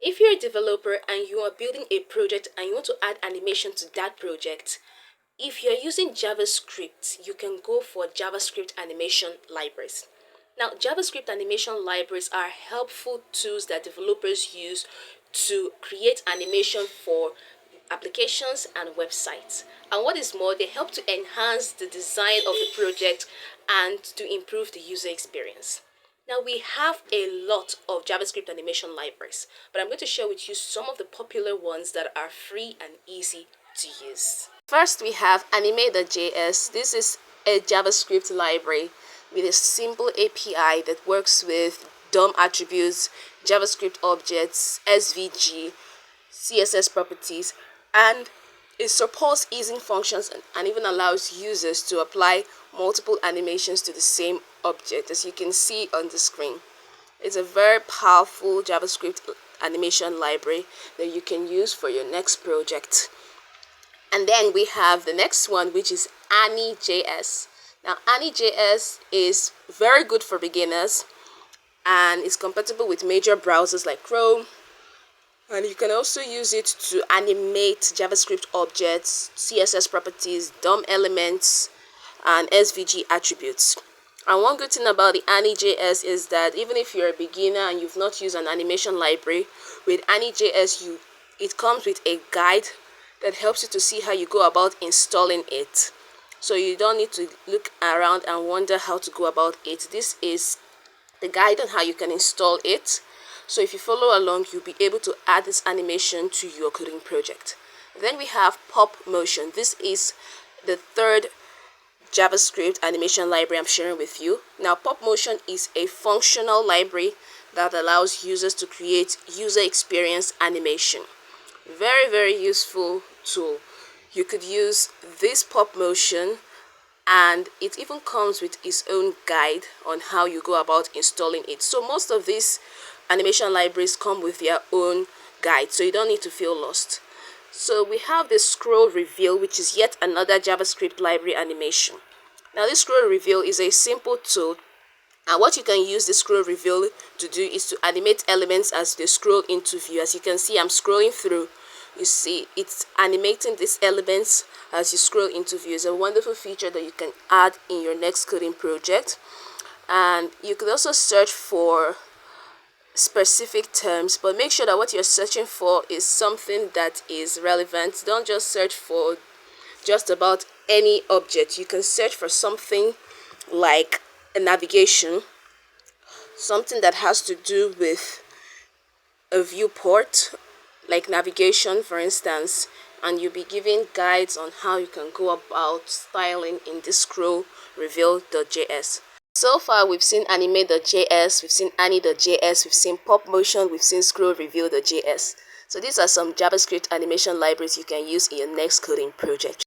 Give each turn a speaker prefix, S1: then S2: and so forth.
S1: If you're a developer and you are building a project and you want to add animation to that project, if you're using JavaScript, you can go for JavaScript animation libraries. Now, JavaScript animation libraries are helpful tools that developers use to create animation for applications and websites. And what is more, they help to enhance the design of the project and to improve the user experience. Now, we have a lot of JavaScript animation libraries, but I'm going to share with you some of the popular ones that are free and easy to use. First, we have anime.js. This is a JavaScript library with a simple API that works with DOM attributes, JavaScript objects, SVG, CSS properties, and it supports easing functions and even allows users to apply multiple animations to the same object, as you can see on the screen. It's a very powerful JavaScript animation library that you can use for your next project. And then we have the next one, which is Ani.js. Now, Ani.js is very good for beginners and is compatible with major browsers like Chrome. And you can also use it to animate JavaScript objects, CSS properties, DOM elements, and SVG attributes. And one good thing about the Ani.js is that even if you're a beginner and you've not used an animation library, with Ani.js it comes with a guide that helps you to see how you go about installing it. So you don't need to look around and wonder how to go about it. This is the guide on how you can install it. So if you follow along, you'll be able to add this animation to your coding project. Then we have Pop Motion. This is the third JavaScript animation library I'm sharing with you. Now, Pop Motion is a functional library that allows users to create user experience animation. Very, very useful tool. You could use this Pop Motion, and it even comes with its own guide on how you go about installing it. So most of these animation libraries come with their own guide, so you don't need to feel lost. So we have the Scroll Reveal, which is yet another JavaScript library animation. Now, this Scroll Reveal is a simple tool, and what you can use the Scroll Reveal to do is to animate elements as they scroll into view. As you can see, I'm scrolling through. You see, it's animating these elements as you scroll into view. It's a wonderful feature that you can add in your next coding project. And you could also search for specific terms, but make sure that what you're searching for is something that is relevant. Don't just search for just about any object. You can search for something like a navigation, something that has to do with a viewport, like navigation, for instance, and you'll be given guides on how you can go about styling in this Scroll Reveal.js. So far, we've seen Anime.js, we've seen Ani.js, we've seen Pop Motion, we've seen Scroll Reveal.js. So these are some JavaScript animation libraries you can use in your next coding project.